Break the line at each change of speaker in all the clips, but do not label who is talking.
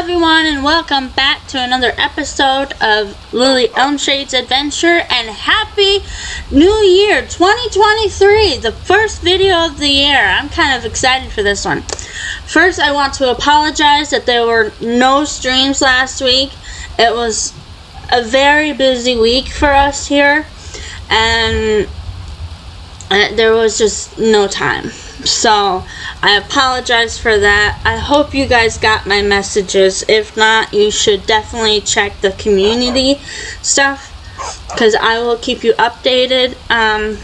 everyone, and welcome back to another episode of Lily Elmshade's Adventure, and Happy New Year 2023, the first video of the year. I'm kind of excited for this one. First, I want to apologize that there were no streams last week. It was a very busy week for us here, and there was just no time. So I apologize for that. I hope you guys got my messages. If not, you should definitely check the community stuff, because I will keep you updated on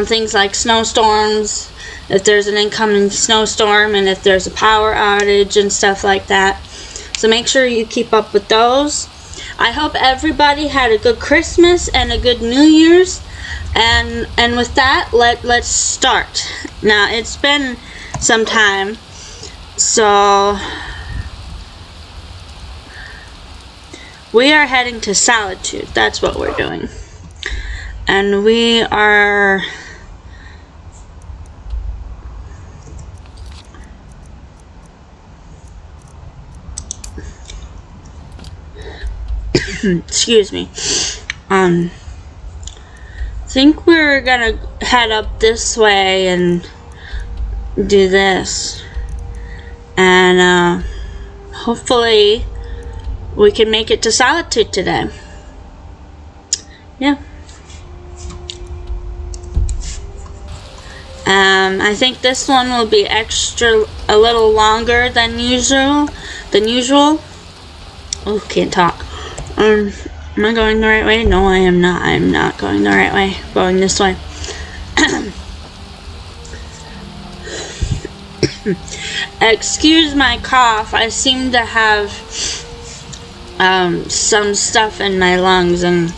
things like snowstorms, if there's an incoming snowstorm, and if there's a power outage and stuff like that. So make sure you keep up with those. I hope everybody had a good Christmas and a good New Year's. And with that, let's start. Now, it's been some time, so we are heading to Solitude. That's what we're doing. And we are excuse me. I think we're gonna head up this way and do this, and hopefully we can make it to Solitude today. Yeah. I think this one will be a little longer than usual. Oh, can't talk. Am I going the right way? No, I am not. I am not going the right way. Going this way. Excuse my cough. I seem to have some stuff in my lungs, and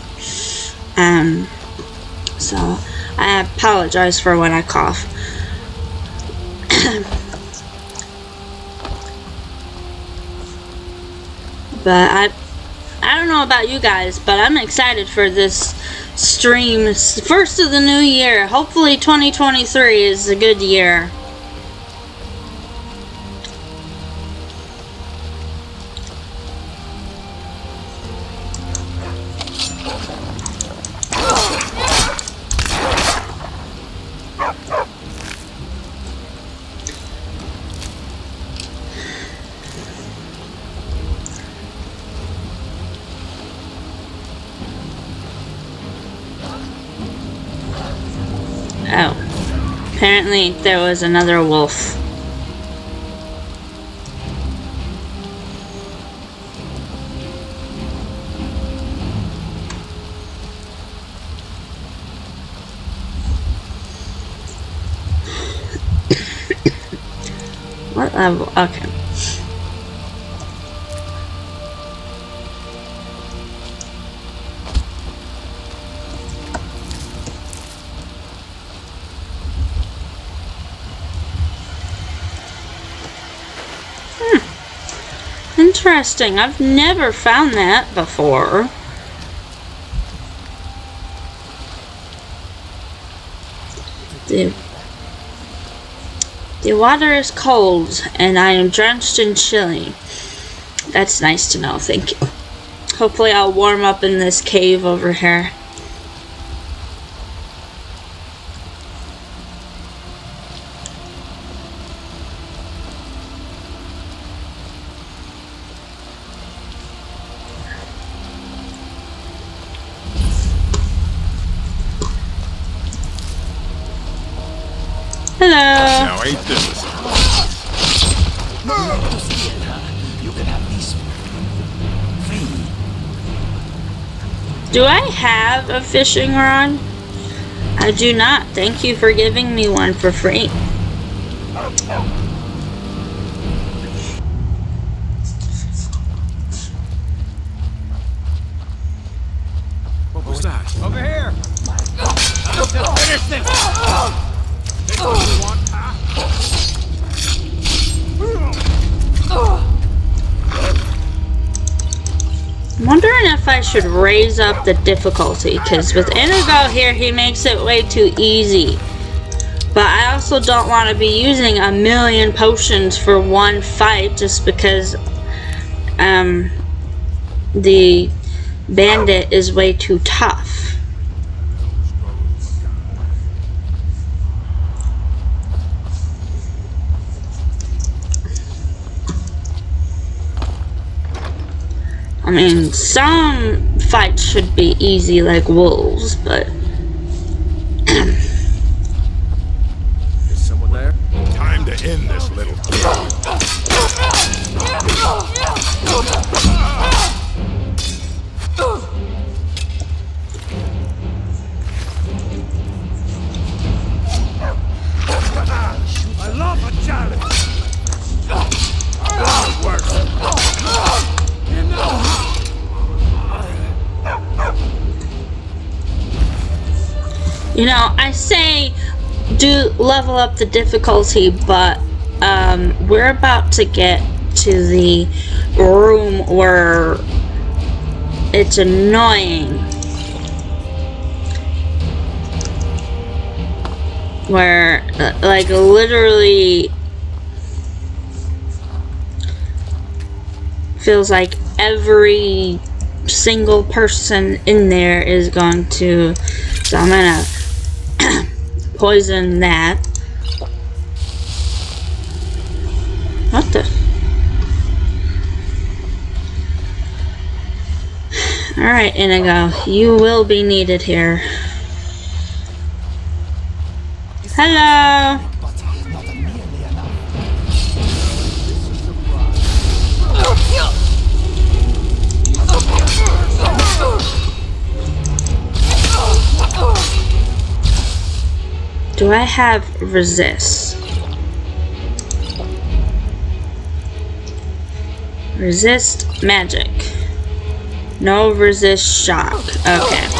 so I apologize for when I cough. But I don't know about you guys, but I'm excited for this stream. It's the first of the new year. Hopefully 2023 is a good year. Oh, apparently there was another wolf. What level? Okay. Interesting. I've never found that before. The water is cold, and I am drenched and chilly. That's nice to know. Thank you. Hopefully I'll warm up in this cave over here. Hello.
Now ain't this?
You can have these free.
Do I have a fishing rod? I do not. Thank you for giving me one for free.
What was that?
Over here. Let's just finish this. This is what you want, huh?
I'm wondering if I should raise up the difficulty, because with Inigo here, he makes it way too easy. But I also don't want to be using 1,000,000 potions for one fight just because the bandit is way too tough. I mean, some fights should be easy like wolves, but
Is someone there?
Time to end this little kid.
I love a challenge. It works. You know how.
you know, I say do level up the difficulty, but we're about to get to the room where it's annoying. Where, like, literally feels like every single person in there is going to, so I'm gonna poison that. What the? Alright, Inigo, you will be needed here. Hello! Do I have resist? Resist magic. No resist shock. Okay.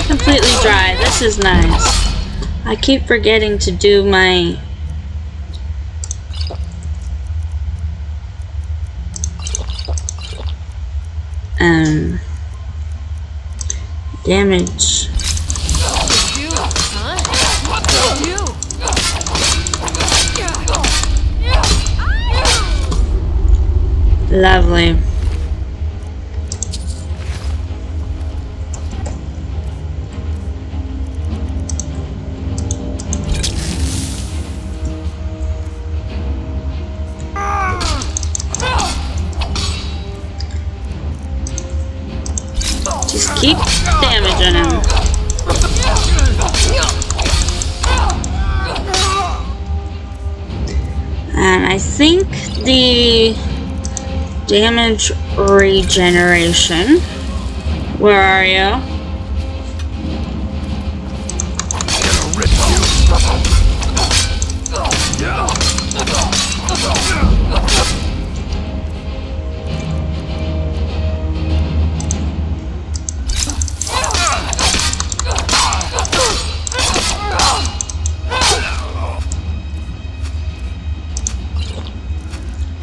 Completely dry. This is nice. I keep forgetting to do my damage. Lovely. Just keep damaging him. And I think the damage regeneration. Where are you?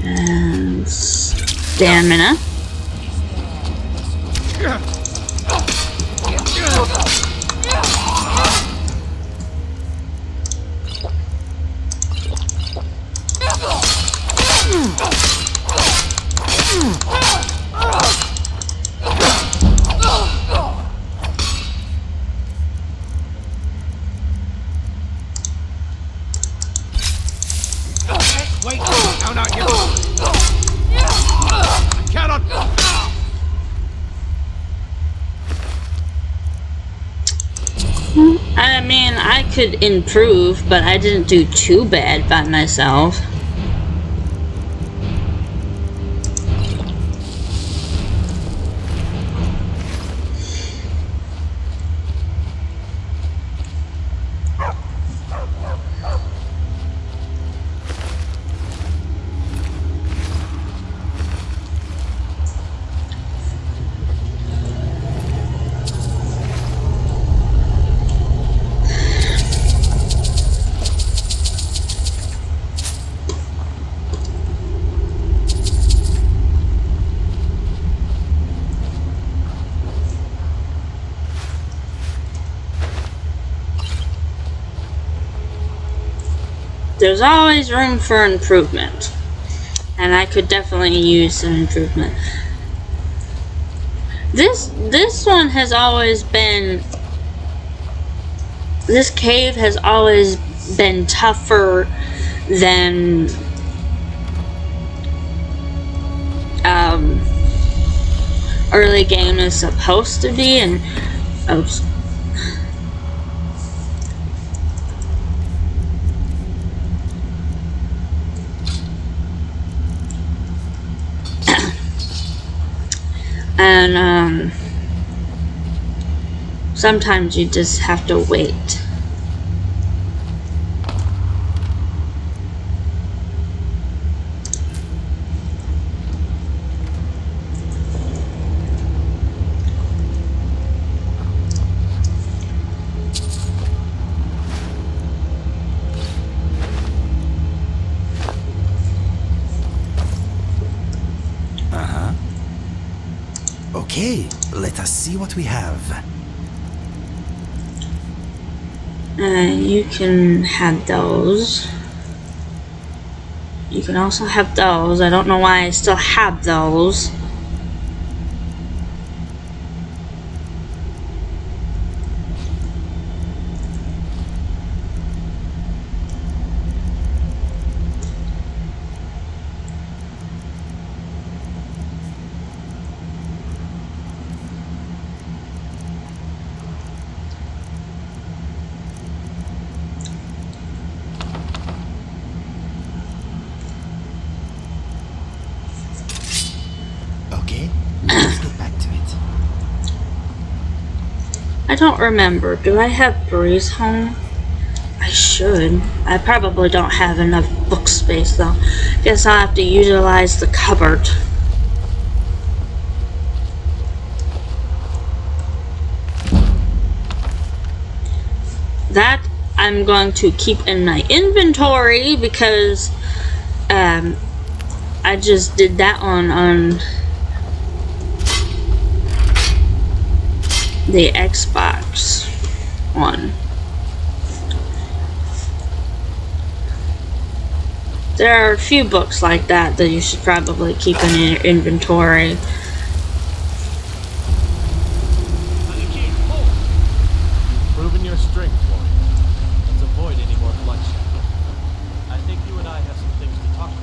And stamina.
Wait, no, not you. I cannot.
I mean, I could improve, but I didn't do too bad by myself. there's always room for improvement. And I could definitely use some improvement. This one has always been... This cave has always been tougher than... early game is supposed to be, and... Oops. And sometimes you just have to wait.
Okay, let us see what we have.
You can have those. You can also have those. I don't know why I still have those.
Okay, let's get back to it.
I don't remember. Do I have Breeze home? I should. I probably don't have enough book space though. Guess I'll have to utilize the cupboard. That I'm going to keep in my inventory because I just did that one on the Xbox One. There are a few books like that that you should probably keep in your inventory.
Proving your strength, warrior. Let's avoid any more bloodshed. I think you and I have some things to talk about.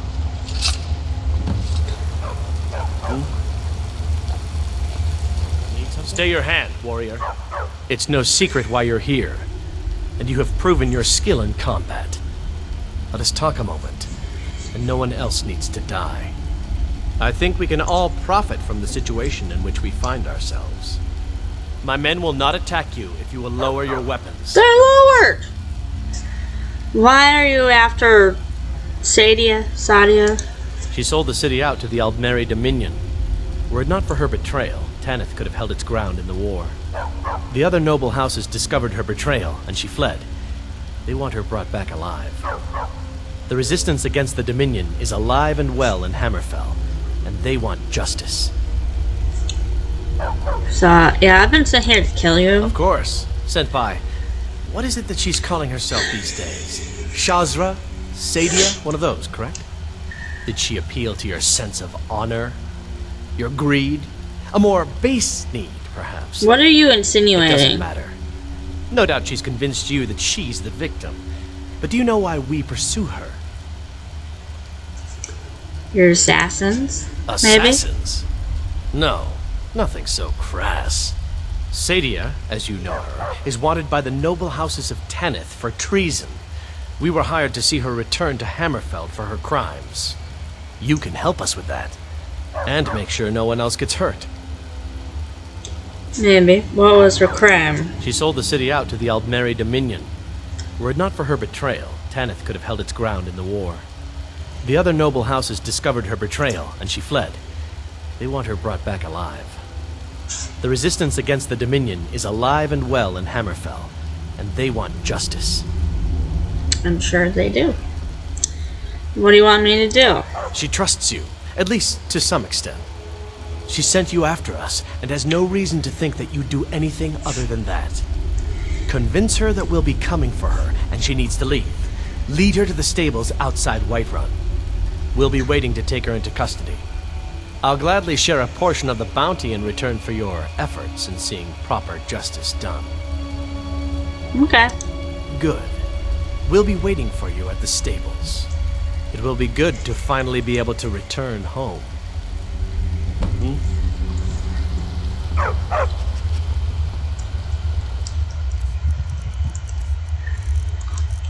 Stay your hand, warrior. It's no secret why you're here, and you have proven your skill in combat. Let us talk a moment, and no one else needs to die. I think we can all profit from the situation in which we find ourselves. My men will not attack you if you will lower your weapons.
They're lowered! Why are you after Sadia?
She sold the city out to the Aldmeri Dominion. Were it not for her betrayal, Tanith could have held its ground in the war. The other noble houses discovered her betrayal, and she fled. They want her brought back alive. The resistance against the Dominion is alive and well in Hammerfell, and they want justice.
So, yeah, I've been sent here to kill you.
Of course. Sent by... What is it that she's calling herself these days? Shazra? Sadia? One of those, correct? Did she appeal to your sense of honor? Your greed? A more base need, perhaps?
What are you
It doesn't
insinuating?
matter. No doubt she's convinced you that she's the victim. But do you know why we pursue her?
You're assassins? Maybe?
Assassins? No, nothing so crass. Sadia, as you know her, is wanted by the noble houses of Tanith for treason. We were hired to see her return to Hammerfell for her crimes. You can help us with that, and make sure no one else gets hurt.
Maybe. What was her crime?
She sold the city out to the Aldmeri Dominion. Were it not for her betrayal, Tanith could have held its ground in the war. The other noble houses discovered her betrayal, and she fled. They want her brought back alive. The resistance against the Dominion is alive and well in Hammerfell, and they want justice.
I'm sure they do. What do you want me to do?
She trusts you, at least to some extent. She sent you after us, and has no reason to think that you'd do anything other than that. Convince her that we'll be coming for her, and she needs to leave. Lead her to the stables outside Whiterun. We'll be waiting to take her into custody. I'll gladly share a portion of the bounty in return for your efforts in seeing proper justice done.
Okay.
Good. We'll be waiting for you at the stables. It will be good to finally be able to return home.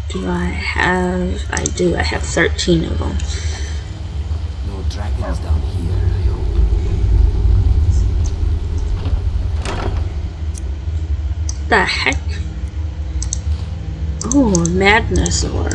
Do I have... I do. I have 13 of them.
No dragons down here, I hope.
The heck? Oh, madness ore.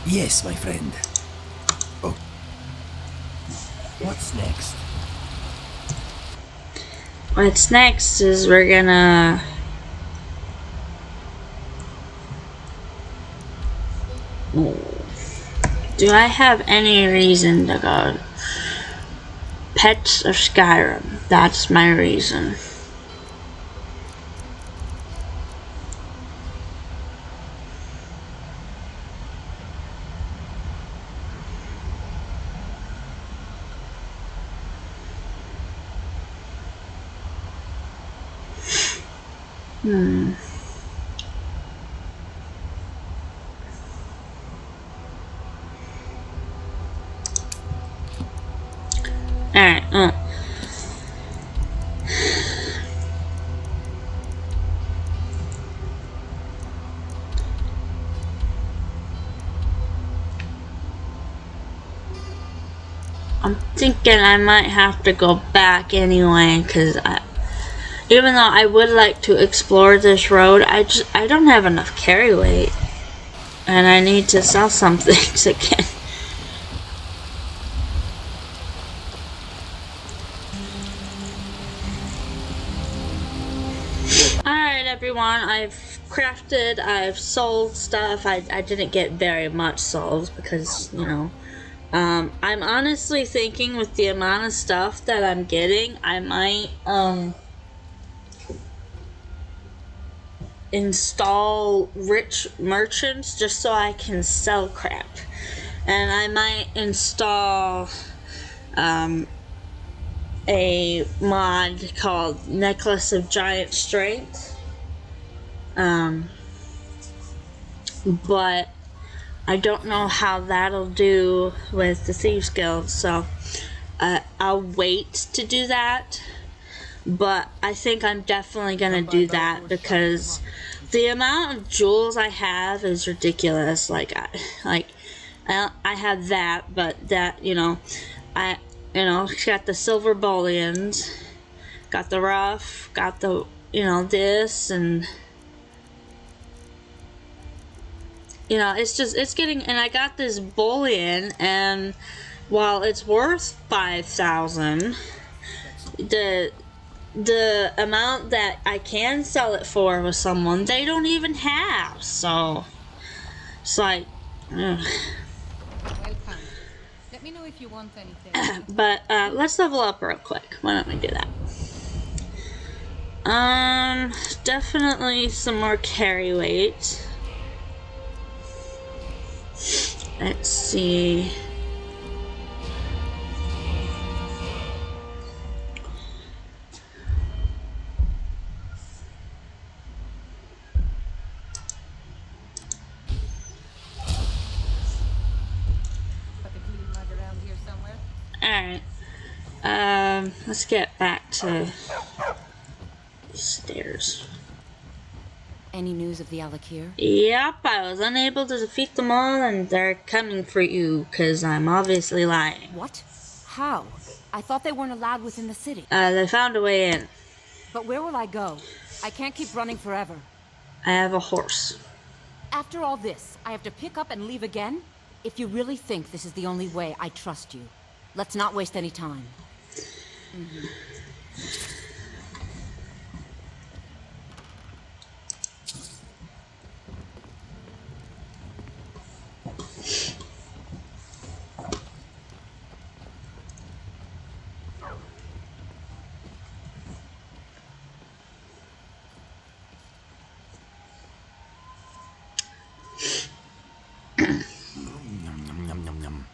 Yes, my friend. Oh. What's next?
What's next is we're gonna... Do I have any reason to go? Pets of Skyrim. That's my reason. Alright, I'm thinking I might have to go back anyway, because even though I would like to explore this road, I don't have enough carry weight. And I need to sell some things again. Alright everyone, I've crafted, I've sold stuff. I didn't get very much sold because, you know, I'm honestly thinking with the amount of stuff that I'm getting, I might, install rich merchants just so I can sell crap. And I might install, a mod called Necklace of Giant Strength. But I don't know how that'll do with the Thieves Guild, so I'll wait to do that. But I think I'm definitely gonna do that because the amount of jewels I have is ridiculous. I have that, but that, you know, got the silver bullions, got the rough, got the, you know, this, and, you know, it's getting, and I got this bullion, and while it's worth 5,000, the amount that I can sell it for with someone, they don't even have, so it's like, ugh.
Welcome. Let me know if you want anything.
But let's level up real quick. Why don't we do that? Definitely some more carry weight. Let's see. Let's get back to the stairs.
Any news of the Alakir?
Yep, I was unable to defeat them all, and they're coming for you, because I'm obviously lying.
What? How? I thought they weren't allowed within the city.
They found a way in.
But where will I go? I can't keep running forever.
I have a horse.
After all this, I have to pick up and leave again? If you really think this is the only way, I trust you. Let's not waste any time.
Yum, yum, yum, yum, yum.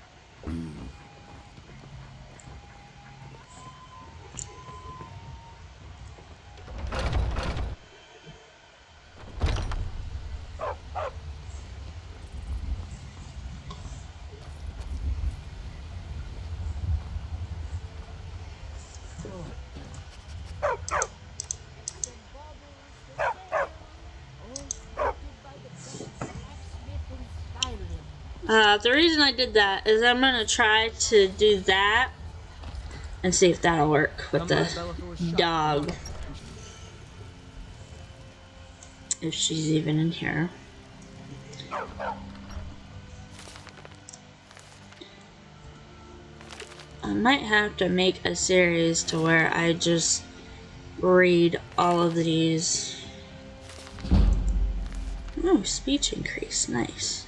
The reason I did that is I'm gonna try to do that and see if that'll work with the dog. If she's even in here. I might have to make a series to where I just read all of these. Oh, speech increase, nice.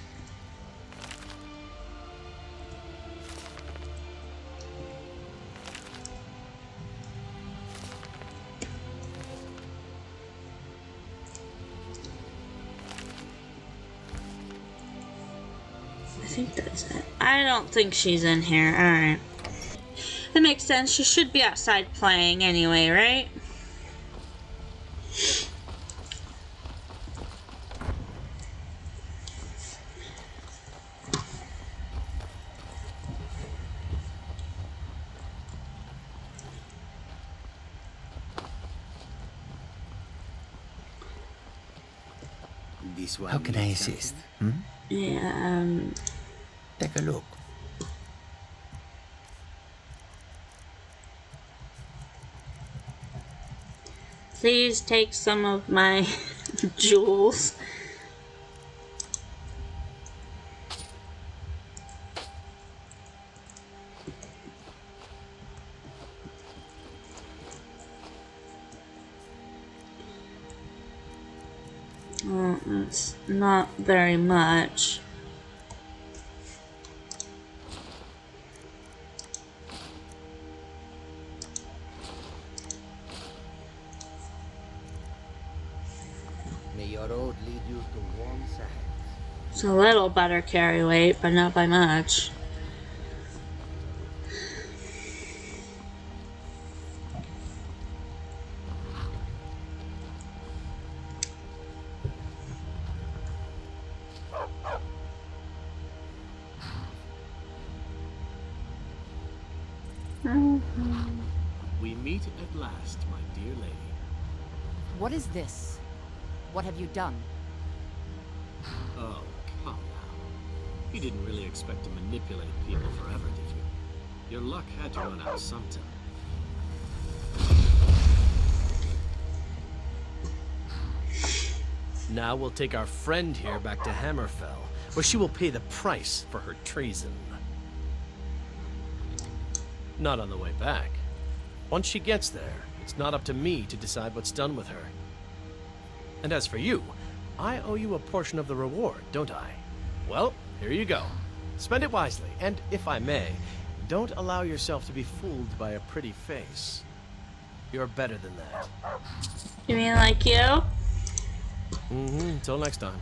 I think that's it. I don't think she's in here. Alright. That makes sense. She should be outside playing anyway, right?
This one.
How can I assist? Hmm?
Yeah,
Take a look.
please take some of my jewels. Well, it's not very much.
May your road lead you to warm sands.
It's a little better carry weight, but not by much.
We meet at last, my dear lady.
What is this? What have you done?
Oh, come now. You didn't really expect to manipulate people forever, did you? Your luck had to run out sometime. Now we'll take our friend here back to Hammerfell, where she will pay the price for her treason. Not on the way back. Once she gets there, it's not up to me to decide what's done with her. And as for you, I owe you a portion of the reward, don't I? Well, here you go. Spend it wisely, and if I may, don't allow yourself to be fooled by a pretty face. You're better than that.
You mean like you?
Mm-hmm. Until next time.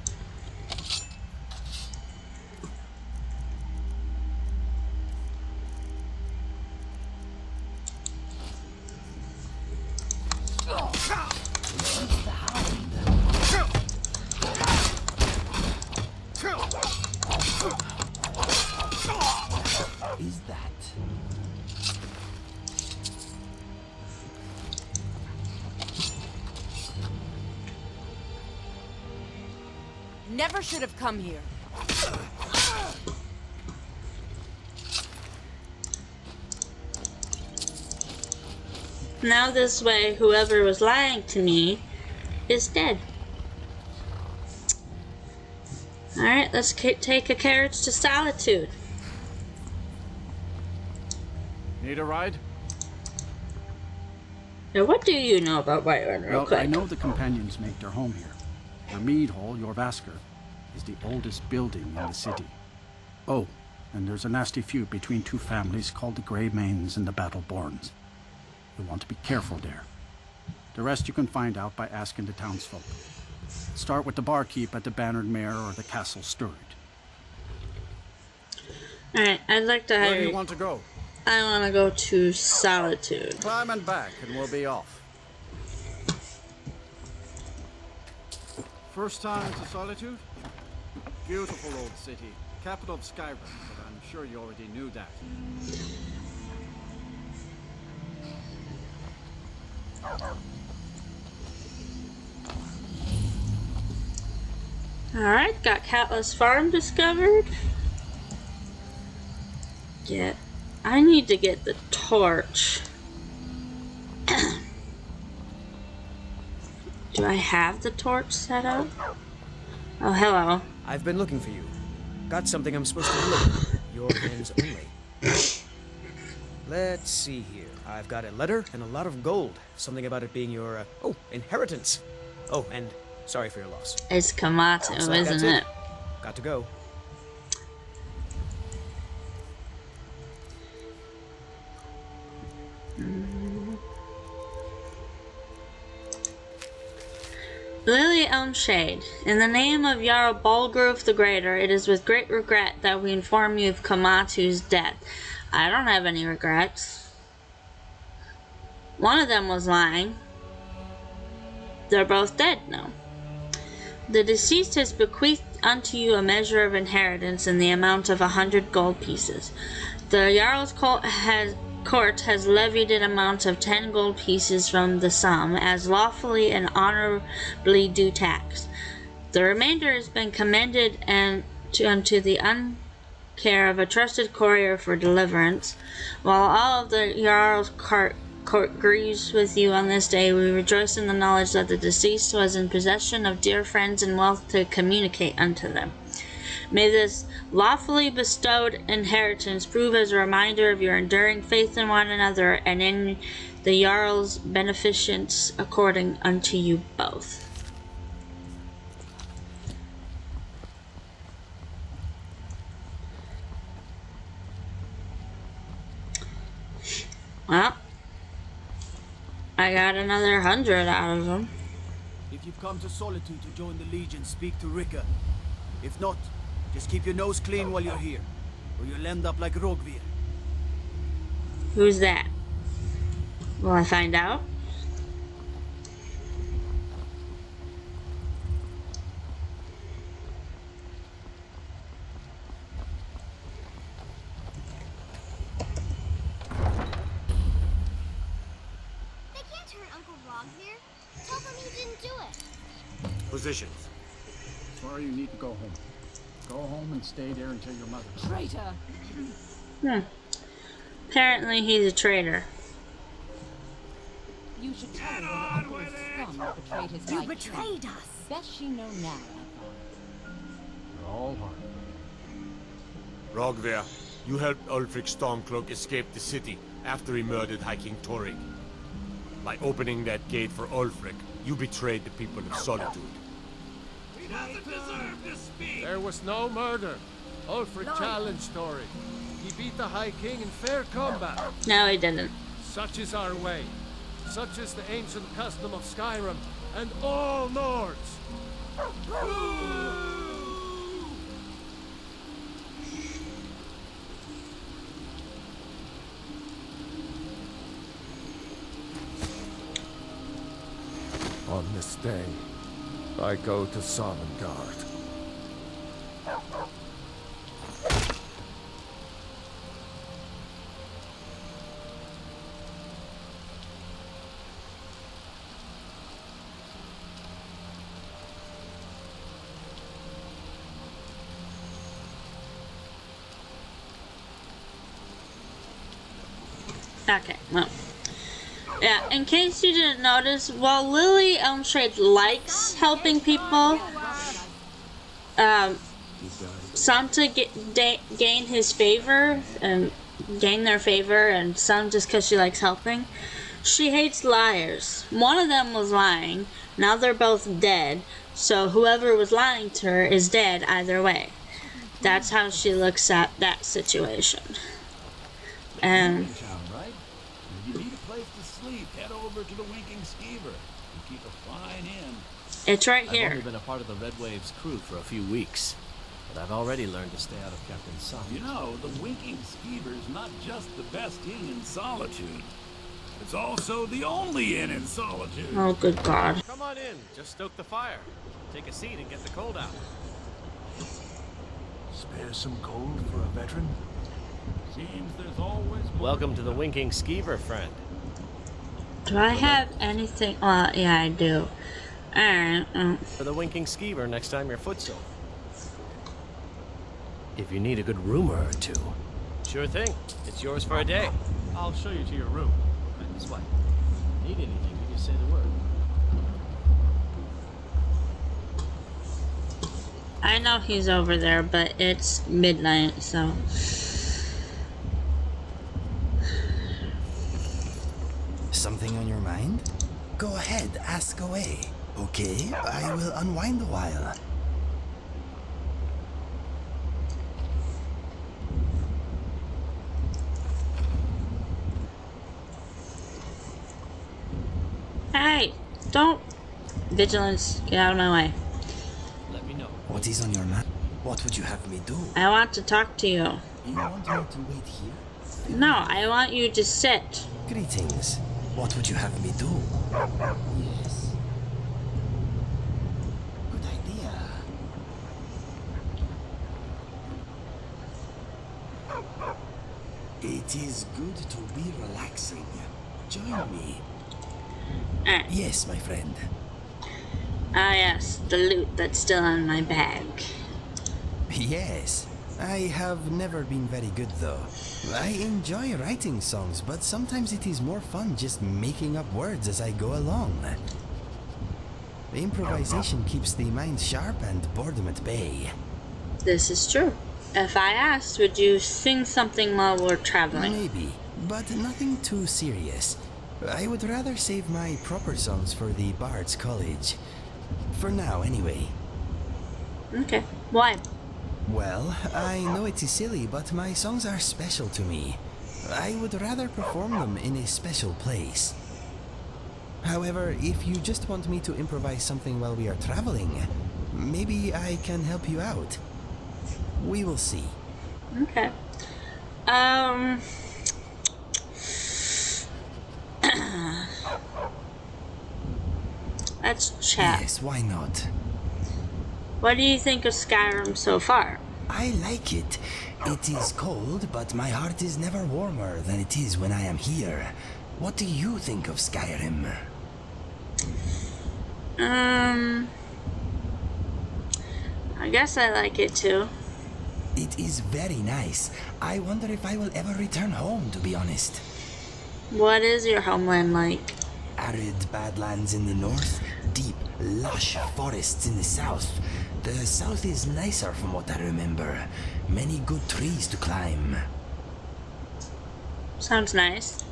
Is that?
never should have come here.
Now this way, whoever was lying to me is dead. Alright, let's take a carriage to Solitude.
Need a ride?
Now, what do you know about Whiterun, real
Well,
quick?
I know the companions make their home here. The mead hall, Jorvaskr, is the oldest building in the city. Oh, and there's a nasty feud between two families called the Greymanes and the Battleborns. You want to be careful there. The rest you can find out by asking the townsfolk. Start with the barkeep at the Bannered Mare or the Castle Steward.
Alright, I'd like to hire
Where do you want to go?
I want to go to Solitude.
Climb and back, and we'll be off. First time to Solitude? Beautiful old city, capital of Skyrim, but I'm sure you already knew that.
Alright, got Catless Farm discovered. I need to get the torch. Do I have the torch set up? Oh, hello.
I've been looking for you. Got something I'm supposed to deliver. Your hands only. Let's see here. I've got a letter and a lot of gold. Something about it being your, inheritance. Oh, and sorry for your loss.
It's Komatsu,
Looks like
isn't
that's
it?
Got to go.
Lily Elmshade, in the name of Jarl Balgrove the Greater, it is with great regret that we inform you of Komatsu's death. I don't have any regrets. One of them was lying. They're both dead now. The deceased has bequeathed unto you a measure of inheritance in the amount of 100 gold pieces. The Jarl's court has levied an amount of 10 gold pieces from the sum as lawfully and honorably due tax. The remainder has been commended unto the care of a trusted courier for deliverance. While all of the Jarl's court grieves with you on this day, we rejoice in the knowledge that the deceased was in possession of dear friends and wealth to communicate unto them. May this lawfully bestowed inheritance prove as a reminder of your enduring faith in one another and in the Jarl's beneficence according unto you both. Well, I got another 100 out of them.
If you've come to Solitude to join the Legion, speak to Rika. If not, just keep your nose clean while you're here, or you'll end up like Rogvir.
Who's that? Will I find out?
They can't turn Uncle Rogvir. Tell them you didn't do it.
Positions.
Sorry, you need to go home. Go home and stay there until your mother.
Traitor!
Apparently he's a traitor.
You should tell her that Uncle is scum that betrayed his life. You betrayed us! Best she know now, I thought.
You're all hard.
Rogvir, you helped Ulfric Stormcloak escape the city after he murdered High King Torrig. By opening that gate for Ulfric, you betrayed the people of Solitude.
There was no murder. Ulfric challenged Torrig. He beat the High King in fair combat.
No, he didn't.
Such is our way. Such is the ancient custom of Skyrim and all Nords.
On this day, I go to Sovngarde.
Okay, well. Yeah, in case you didn't notice, while Lily Elmshade likes helping people, some to gain his favor and gain their favor, and some just because she likes helping. She hates liars. One of them was lying. Now they're both dead. So whoever was lying to her is dead either way. That's how she looks at that situation. And
Right? If you need a place to sleep, head over to the Winking Skeever and keep a fine inn.
it's right here.
I've only been a part of the Red Wave's crew for a few weeks, but I've already learned to stay out of Captain Soft.
You know, the Winking Skeever is not just the best inn in Solitude. It's also the only inn in Solitude.
Oh, good God.
Come on in. Just stoke the fire. Take a seat and get the cold out.
Spare some gold for a veteran?
Seems there's always more.
Welcome to the Winking Skeever, friend.
Do I have anything? Yeah, I do. Alright.
For the Winking Skeever next time you're footsore. If you need a good rumor or two. Sure thing. It's yours for a day. I'll show you to your room. Right this way. Need anything, you just say the word.
I know he's over there, but it's midnight, so...
Something on your mind? Go ahead, ask away. Okay, I will unwind a while.
Hey, don't... Vigilance, get out of my way.
Let me know.
What is on your mind? What would you have me do?
I want to talk to you.
You want me to wait here?
No, I want you to sit.
Greetings. What would you have me do? Yes. Good idea. It is good to be relaxing. Join me. Yes, my friend.
Ah, yes, the loot that's still in my bag.
Yes. I have never been very good though. I enjoy writing songs, but sometimes it is more fun just making up words as I go along. Improvisation keeps the mind sharp and boredom at bay.
This is true. If I asked, would you sing something while we're traveling?
Maybe, but nothing too serious. I would rather save my proper songs for the Bard's College. For now, anyway.
Okay. Why?
Well, I know it is silly, but my songs are special to me. I would rather perform them in a special place. However, if you just want me to improvise something while we are traveling, maybe I can help you out. We will see.
Okay. Let's chat.
Yes, why not?
What do you think of Skyrim so far?
I like it. It is cold, but my heart is never warmer than it is when I am here. What do you think of Skyrim?
I guess I like it too.
It is very nice. I wonder if I will ever return home, to be honest.
What is your homeland like?
Arid badlands in the north, deep, lush forests in the south. The south is nicer from what I remember. Many good trees to climb.
Sounds nice.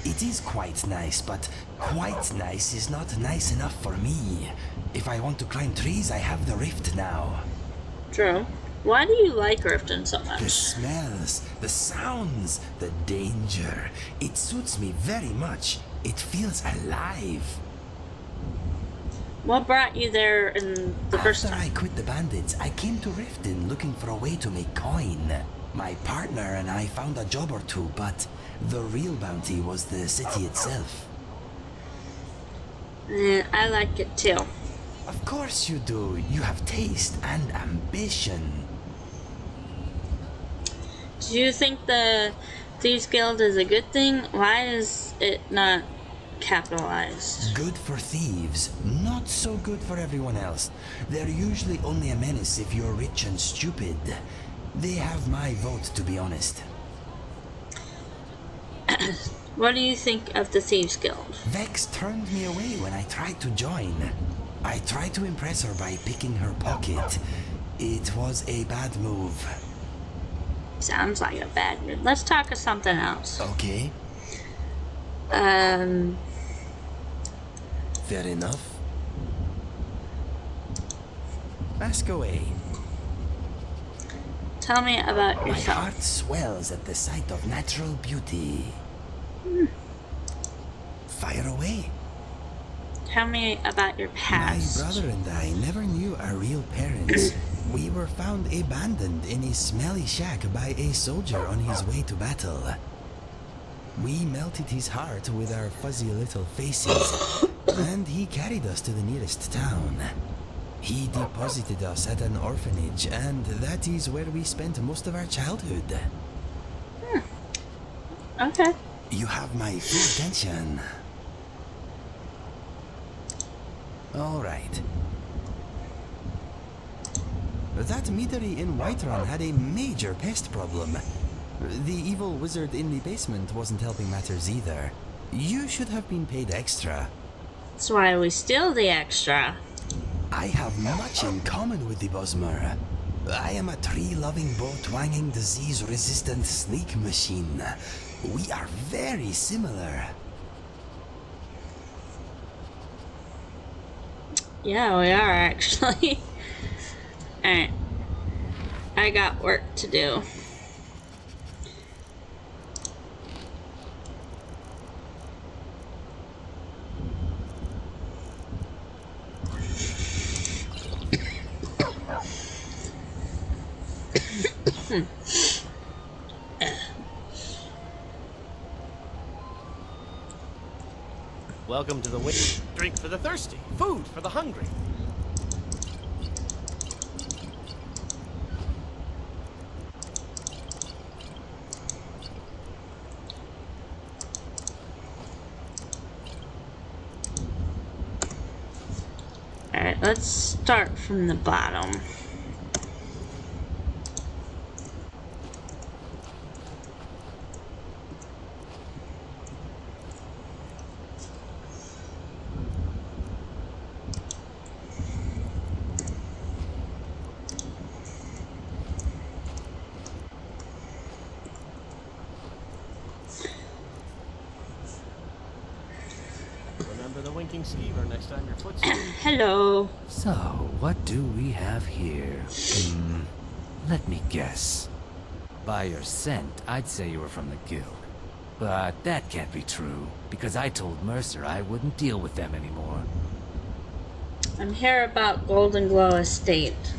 It is quite nice, but quite nice is not nice enough for me. If I want to climb trees, I have the Rift now.
True. Why do you like Riften so much?
The smells, the sounds, the danger. It suits me very much. It feels alive.
What brought you there in the first time?
After I quit the bandits, I came to Riften looking for a way to make coin. My partner and I found a job or two, but the real bounty was the city itself.
I like it too.
Of course you do. You have taste and ambition.
Do you think the Thieves Guild is a good thing? Why is it not capitalized?
Good for thieves, not so good for everyone else. They're usually only a menace if you're rich and stupid. They have my vote, to be honest.
What do you think of the Thieves Guild?
Vex turned me away when I tried to join. I tried to impress her by picking her pocket. It was a bad move.
Sounds like a bad move. Let's talk of something else.
Okay. Fair enough. Ask away.
Tell me about
My
yourself.
heart swells at the sight of natural beauty. Fire away.
Tell me about your past.
My brother and I never knew our real parents. We were found abandoned in a smelly shack by a soldier on his way to battle. We melted his heart with our fuzzy little faces, and he carried us to the nearest town. He deposited us at an orphanage, and that is where we spent most of our childhood.
Okay.
You have my full attention. All right. That meadery in Whiterun had a major pest problem. The evil wizard in the basement wasn't helping matters either. You should have been paid extra.
That's why we steal the extra.
I have much in common with the Bosmer. I am a tree-loving, bow-twanging, disease-resistant snake machine. We are very similar.
Yeah, we are actually. Alright. I got work to do.
Welcome to the drink for the thirsty, food for the hungry.
Alright, let's start from the bottom.
Remember the winking skeever next time your foot's...
Hello.
So, what do we have here? Let me guess. By your scent, I'd say you were from the guild. But that can't be true, because I told Mercer I wouldn't deal with them anymore.
I'm here about Golden Glow Estate.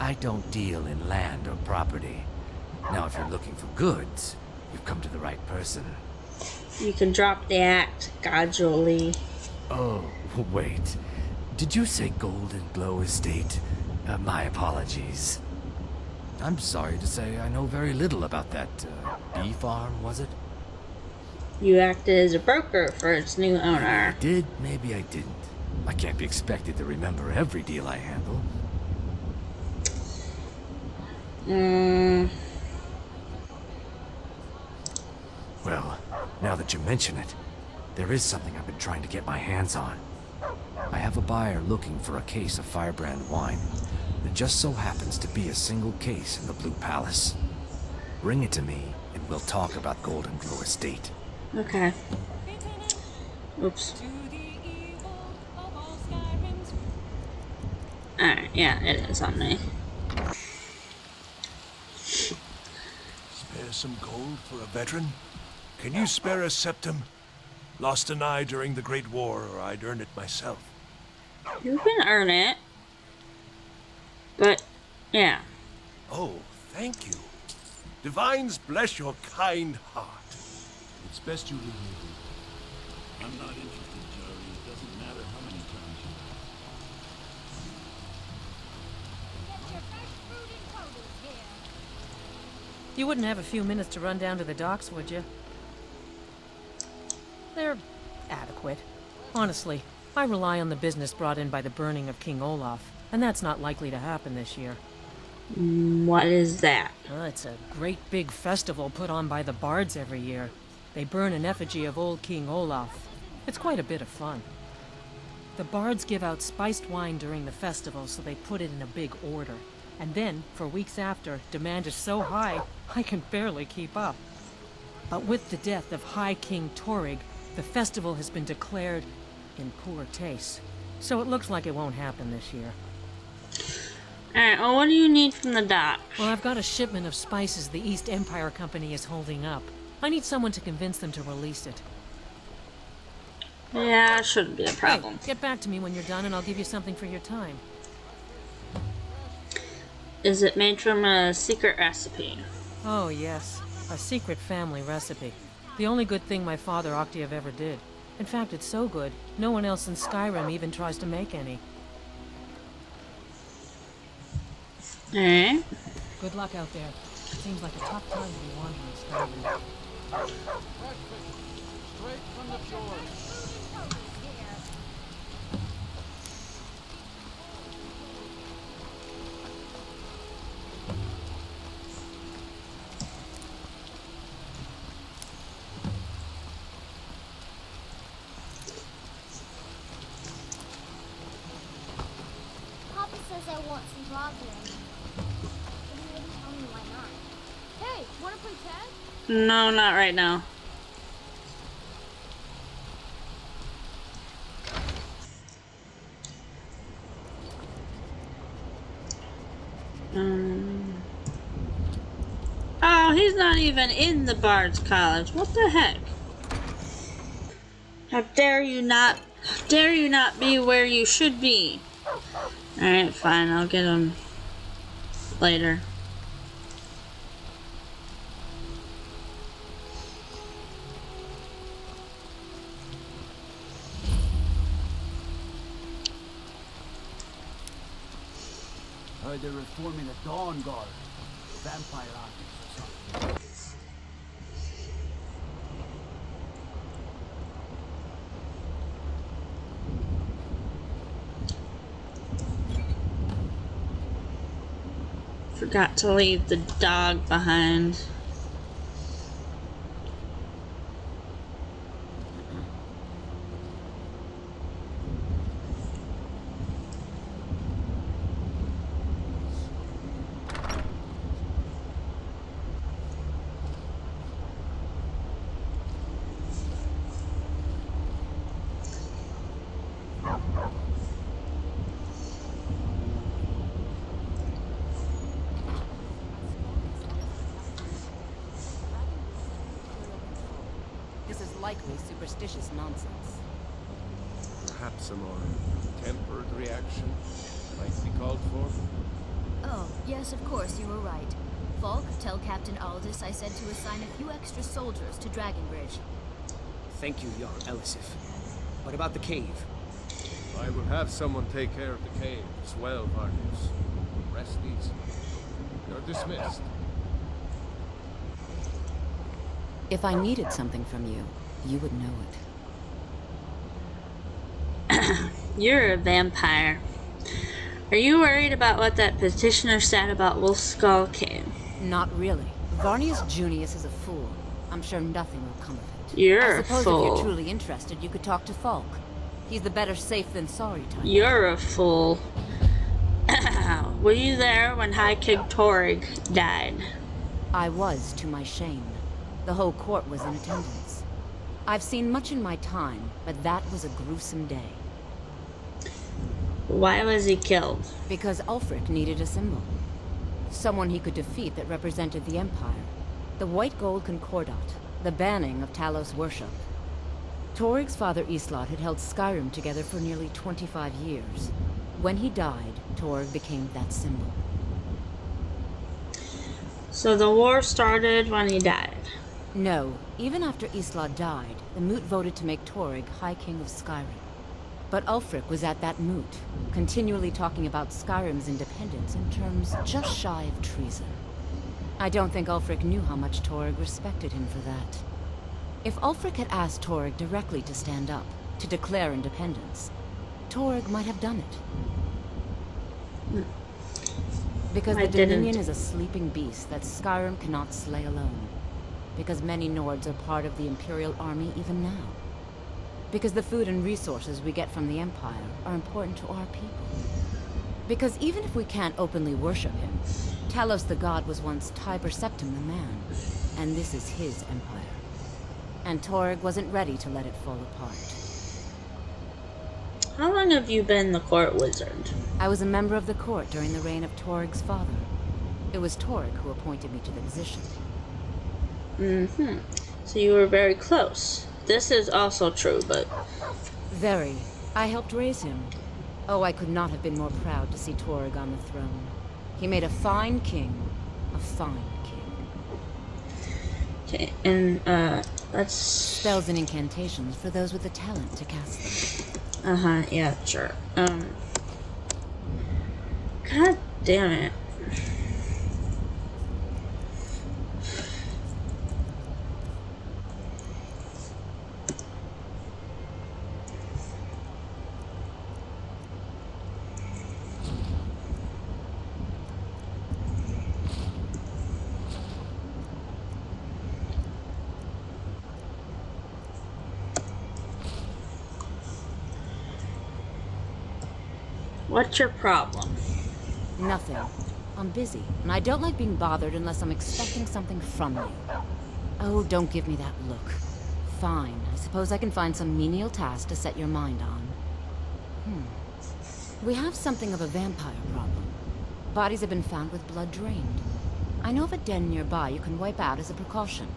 I don't deal in land or property. Now, if you're looking for goods, you've come to the right person.
You can drop the act gradually.
Oh, wait. Did you say Golden Glow Estate? My apologies. I'm sorry to say I know very little about that, bee farm, was it?
You acted as a broker for its new owner.
I did, maybe I didn't. I can't be expected to remember every deal I handle. Well, now that you mention it, there is something I've been trying to get my hands on. I have a buyer looking for a case of Firebrand wine. It just so happens to be a single case in the Blue Palace. Bring it to me, and we'll talk about Golden Glow Estate.
Okay. Oops. Alright, yeah, it is on me.
Spare some gold for a veteran? Can you spare a septum? Lost an eye during the Great War, or I'd earn it myself.
You can earn it. But, yeah.
Oh, thank you. Divines bless your kind heart.
It's best you leave me. I'm not interested, Joey. It doesn't matter how many times you
You wouldn't have a few minutes to run down to the docks, would you? They're adequate. Honestly, I rely on the business brought in by the burning of King Olaf, and that's not likely to happen this year.
What is that?
It's a great big festival put on by the bards every year. They burn an effigy of old King Olaf. It's quite a bit of fun. The bards give out spiced wine during the festival, so they put it in a big order. And then, for weeks after, demand is so high, I can barely keep up. But with the death of High King Torygg, the festival has been declared in poor taste. So it looks like it won't happen this year.
Alright, well, what do you need from the dock?
Well, I've got a shipment of spices the East Empire Company is holding up. I need someone to convince them to release it.
Yeah, shouldn't be a problem.
Hey, get back to me when you're done and I'll give you something for your time.
Is it made from a secret recipe?
Oh, yes. A secret family recipe. The only good thing my father Octave ever did. In fact, it's so good, no one else in Skyrim even tries to make any.
Alright.
Good luck out there. Seems like a tough time to be wandering Skyrim.
Straight from the fjord.
Papa says I want some grog here. But he wouldn't tell me why not. Hey, wanna play tag?
No, not right now. Oh, he's not even in the Bard's College. What the heck? How dare you not be where you should be? Alright, fine, I'll get him later.
Heard they're reforming the Dawn Guard. Vampire armies or something.
Forgot to leave the dog behind.
This is likely superstitious nonsense.
Perhaps a more tempered reaction might be called for.
Oh, yes, of course, you were right. Falk, tell Captain Aldous I said to assign a few extra soldiers to Dragonbridge.
Thank you, Jarl Elisif. What about the cave?
I will have someone take care of the cave as well, Varnius. Rest easy. You're dismissed.
If I needed something from you, you would know it.
You're a vampire. Are you worried about what that petitioner said about Wolfskull Cave?
Not really. Varnius Junius is a fool. I'm sure nothing will come of it.
You're
I suppose
a fool.
if you're truly interested, you could talk to Falk. He's the better safe than sorry type.
You're a fool. Were you there when High King Torygg died?
I was, to my shame. The whole court was in attendance. I've seen much in my time, but that was a gruesome day.
Why was he killed?
Because Ulfric needed a symbol. Someone he could defeat that represented the Empire. The White Gold Concordat, the banning of Talos worship. Torygg's father Islot had held Skyrim together for nearly 25 years. When he died, Torygg became that symbol.
So the war started when he died?
No, even after Islot died, the Moot voted to make Torygg High King of Skyrim. But Ulfric was at that moot, continually talking about Skyrim's independence in terms just shy of treason. I don't think Ulfric knew how much Torygg respected him for that. If Ulfric had asked Torygg directly to stand up, to declare independence, Torygg might have done it. Because the Dominion is a sleeping beast that Skyrim cannot slay alone. because many Nords are part of the Imperial Army even now. Because the food and resources we get from the Empire are important to our people. Because even if we can't openly worship him, Talos the god was once Tiber Septim the man, and this is his empire. And Torygg wasn't ready to let it fall apart.
How long have you been the court wizard?
I was a member of the court during the reign of Torygg's father. It was Torygg who appointed me to the position.
Mm-hmm. So you were very close. This is also true, but...
Very. I helped raise him. Oh, I could not have been more proud to see Torygg on the throne. He made a fine king. A fine king.
Okay, and, that's...
Spells and incantations for those with the talent to cast them.
Uh-huh, yeah, sure. God damn it. What's your problem?
Nothing. I'm busy, and I don't like being bothered unless I'm expecting something from you. Oh, don't give me that look. Fine, I suppose I can find some menial task to set your mind on. We have something of a vampire problem. Bodies have been found with blood drained. I know of a den nearby you can wipe out as a precaution.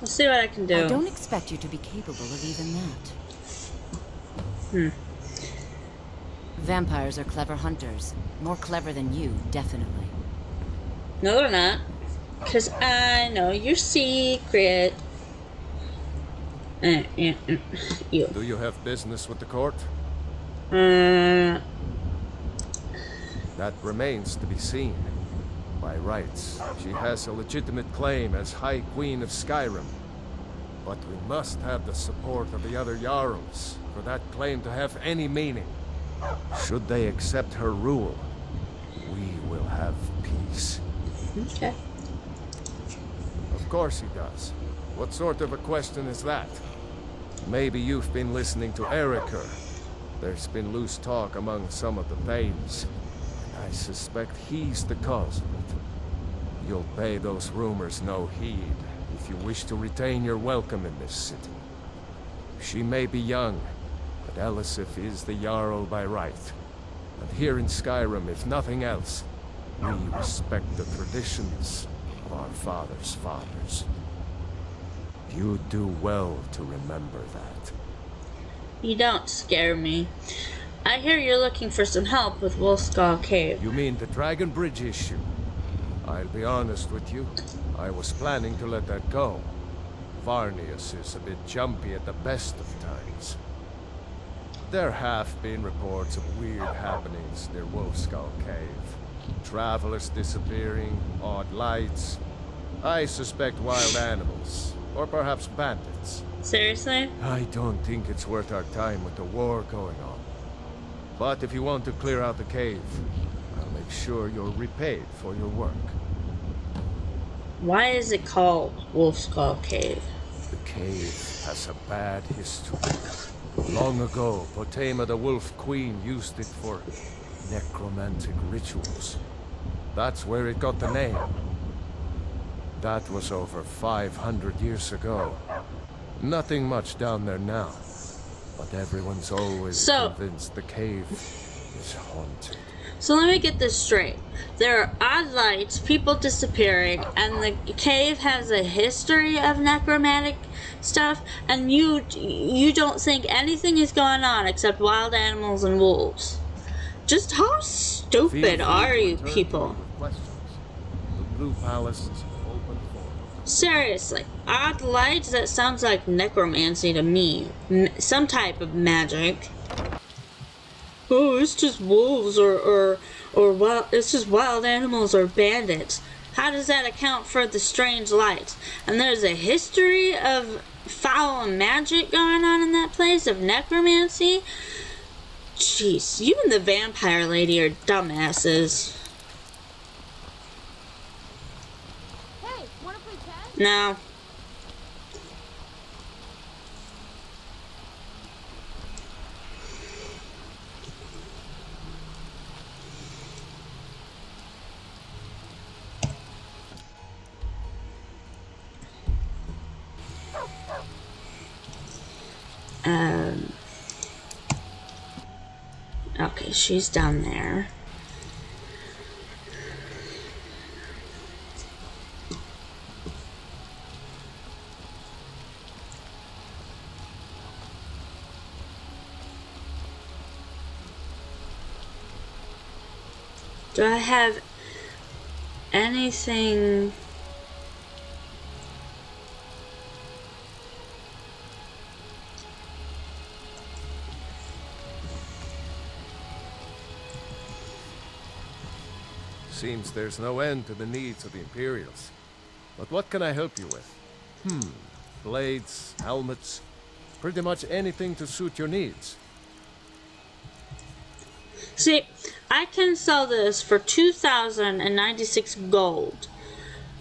I'll see what I can do.
I don't expect you to be capable of even that. Vampires are clever hunters. More clever than you, definitely.
No, they're not. Because I know your secret. You.
Do you have business with the court?
Uh...
That remains to be seen. By rights, she has a legitimate claim as High Queen of Skyrim. But we must have the support of the other Jarls for that claim to have any meaning. Should they accept her rule, we will have peace.
Okay.
Of course he does. What sort of a question is that? Maybe you've been listening to Erikur. There's been loose talk among some of the Thanes. I suspect he's the cause of it. You'll pay those rumors no heed if you wish to retain your welcome in this city. She may be young, but Elisif is the Jarl by right. And here in Skyrim, if nothing else, we respect the traditions of our fathers' fathers. You do well to remember that.
You don't scare me. I hear you're looking for some help with Wolfskull Cave.
You mean the Dragon Bridge issue? I'll be honest with you. I was planning to let that go. Varnius is a bit jumpy at the best of times. There have been reports of weird happenings near Wolfskull Cave. Travelers disappearing, odd lights. I suspect wild animals, or perhaps bandits.
Seriously?
I don't think it's worth our time with the war going on. But if you want to clear out the cave, I'll make sure you're repaid for your work.
Why is it called Wolfskull Cave?
The cave has a bad history. Long ago, Potema the Wolf Queen used it for necromantic rituals. That's where it got the name. That was over 500 years ago. Nothing much down there now. But everyone's always convinced the cave is haunted.
So let me get this straight. There are odd lights, people disappearing, and the cave has a history of necromantic stuff, and you don't think anything is going on except wild animals and wolves. Just how stupid are you people?
The Blue Palace is open for.
Seriously, odd lights? That sounds like necromancy to me. Some type of magic. Oh, it's just wolves or wild, it's just wild animals or bandits. How does that account for the strange lights? And there's a history of foul magic going on in that place, of necromancy? Jeez, you and the vampire lady are dumbasses.
Hey,
No. Okay, she's down there. Do I have anything?
Seems there's no end to the needs of the Imperials. But what can I help you with? Blades, helmets, pretty much anything to suit your needs.
See, I can sell this for 2,096 gold.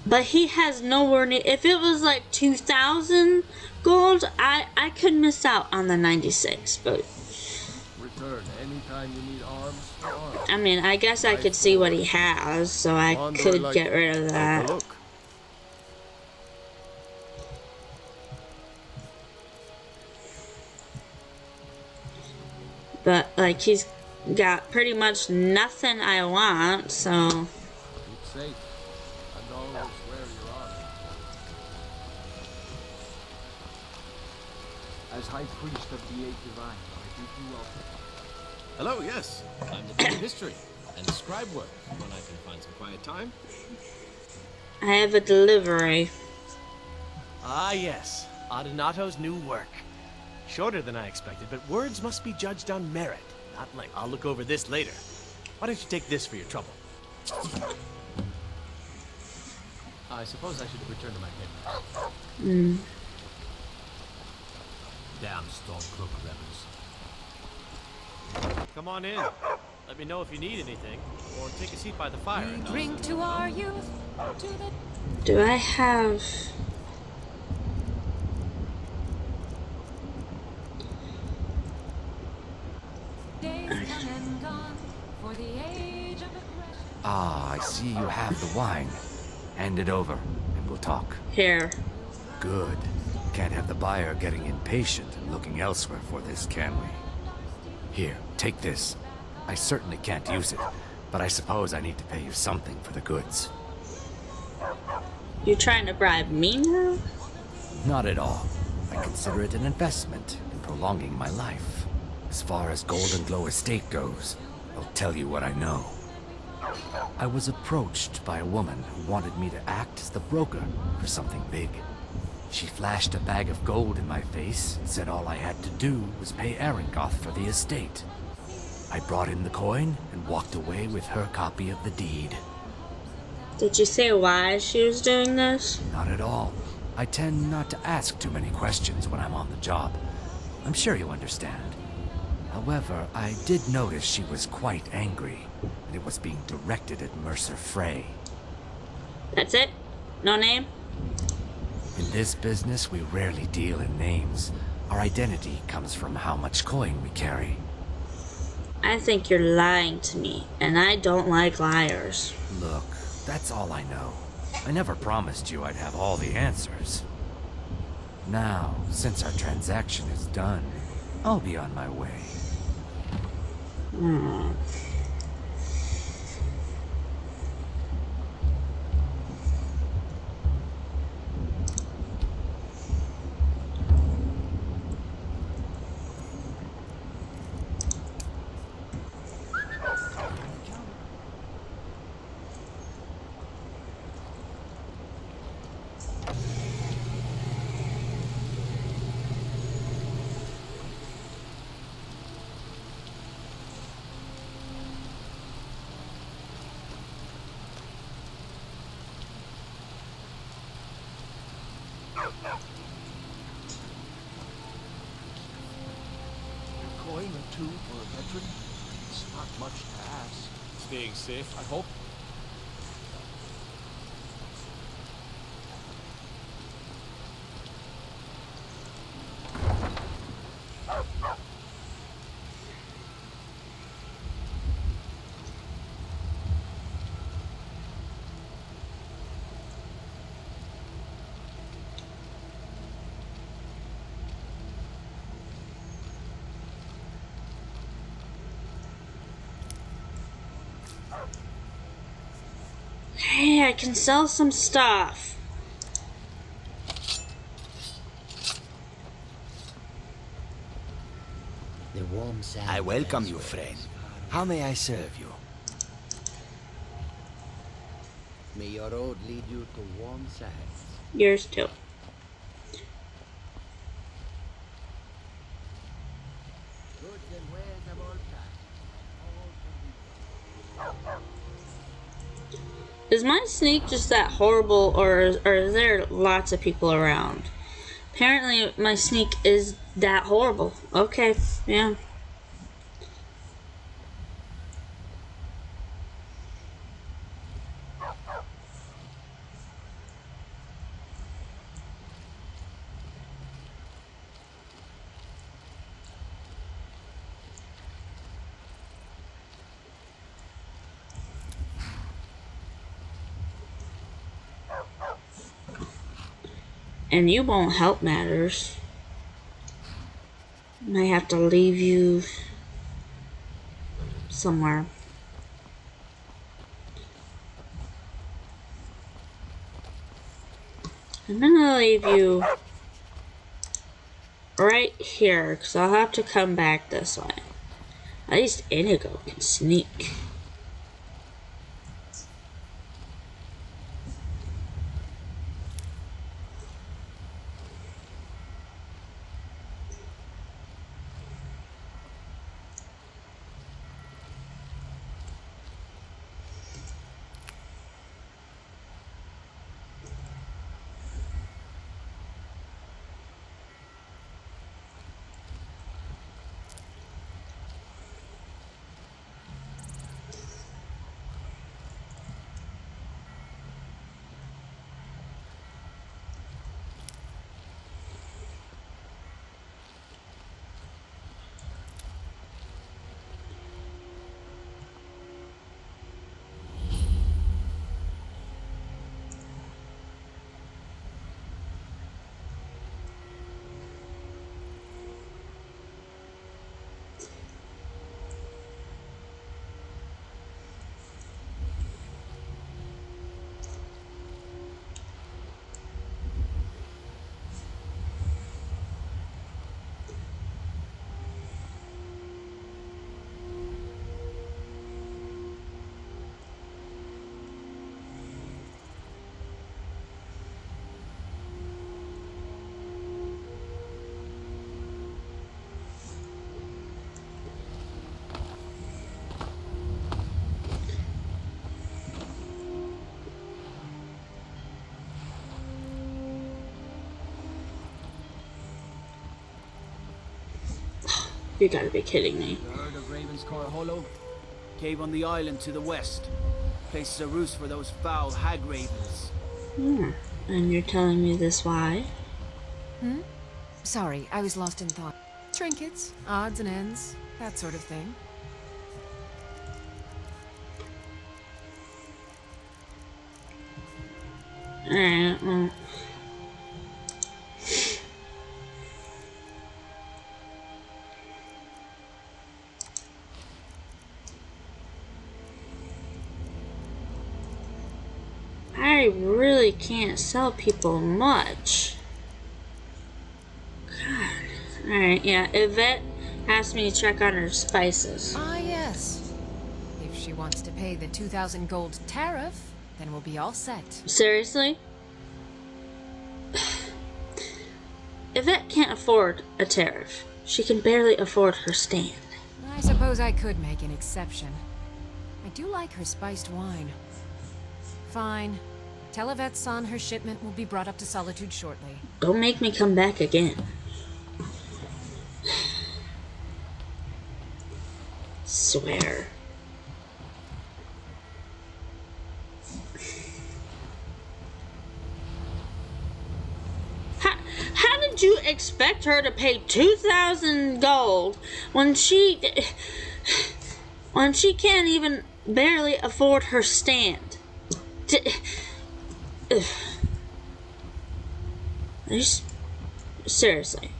But he has nowhere near. If it was like 2,000 gold, I could miss out on the 96, but
Return anytime you need arms for arms.
I mean, I guess I could see what he has, so I could get rid of that. But, like, he's got pretty much nothing I want, so...
Keep safe, and always wear your armor.
As High Priest of the Eight Divine, I bid you welcome. Hello, yes. I'm the King of History and scribe work when I can find some quiet time.
I have a delivery.
Ah, yes. Adonato's new work. Shorter than I expected, but words must be judged on merit, not length. I'll look over this later. Why don't you take this for your trouble? I suppose I should return to my papers.
Damn Stormcloak rebels.
Come on in. Let me know if you need anything, or take a seat by the fire.
We drink to our youth, to the...
Do I have...
days come and gone for the age of aggression.
Ah, I see you have the wine. Hand it over, and we'll talk.
Here.
Good. Can't have the buyer getting impatient and looking elsewhere for this, can we? Here, take this. I certainly can't use it, but I suppose I need to pay you something for the goods.
You trying to bribe me now?
Not at all. I consider it an investment in prolonging my life. As far as Golden Glow Estate goes, I'll tell you what I know. I was approached by a woman who wanted me to act as the broker for something big. She flashed a bag of gold in my face and said all I had to do was pay Arengoth for the estate. I brought in the coin and walked away with her copy of the deed.
Did you say why she was doing this?
Not at all. I tend not to ask too many questions when I'm on the job. I'm sure you understand. However, I did notice she was quite angry, and it was being directed at Mercer Frey.
That's it? No name?
In this business, we rarely deal in names. Our identity comes from how much coin we carry.
I think you're lying to me, and I don't like liars.
Look, that's all I know. I never promised you I'd have all the answers. Now, since our transaction is done, I'll be on my way.
A coin or two for a veteran? It's not much to ask. Staying safe, I hope.
Hey, I can sell some stuff.
The warm sand.
I welcome you, friend. How may I serve you?
May your road lead you to warm sands.
Yours too.
Goods and wares of all kinds.
Is my sneak just that horrible, or is there lots of people around? Apparently, my sneak is that horrible. Okay, yeah. And you won't help matters. I have to leave you somewhere. I'm gonna leave you right here, because I'll have to come back this way. At least Inigo can sneak. You gotta be kidding me.
You heard of Ravenscourt Hollow? Cave on the island to the west. Places a roost for those foul hag ravens.
And you're telling me this why?
Sorry, I was lost in thought. Trinkets, odds and ends, that sort of thing.
Alright, well. I really can't sell people much. God. Alright, yeah. Yvette asked me to check on her spices.
Ah, yes. If she wants to pay the 2,000 gold tariff, then we'll be all set.
Seriously? Yvette can't afford a tariff. She can barely afford her stand.
I suppose I could make an exception. I do like her spiced wine. Fine. Tell Yvette's son her shipment will be brought up to Solitude shortly.
Don't make me come back again. Swear. How did you expect her to pay 2,000 gold when she can't even barely afford her stand? Seriously.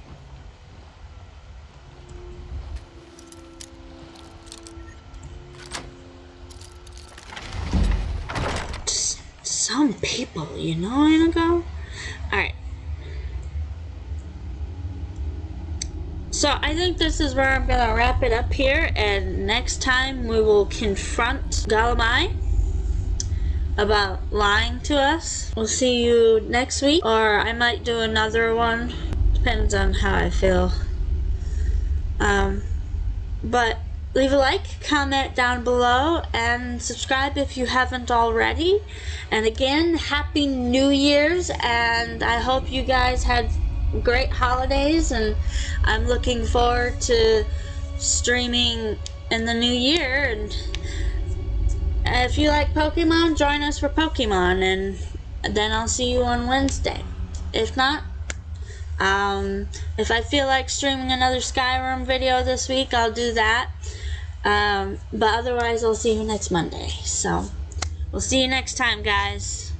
people, you know where I'm gonna go? Alright. So I think this is where I'm gonna wrap it up here, and next time we will confront Galamai about lying to us. We'll see you next week, or I might do another one. Depends on how I feel. But leave a like, comment down below, and subscribe if you haven't already. And again, Happy New Year's, and I hope you guys had great holidays, and I'm looking forward to streaming in the new year. And if you like Pokemon, join us for Pokemon, and then I'll see you on Wednesday. If not, if I feel like streaming another Skyrim video this week, I'll do that. But otherwise, I'll see you next Monday. So, we'll see you next time, guys.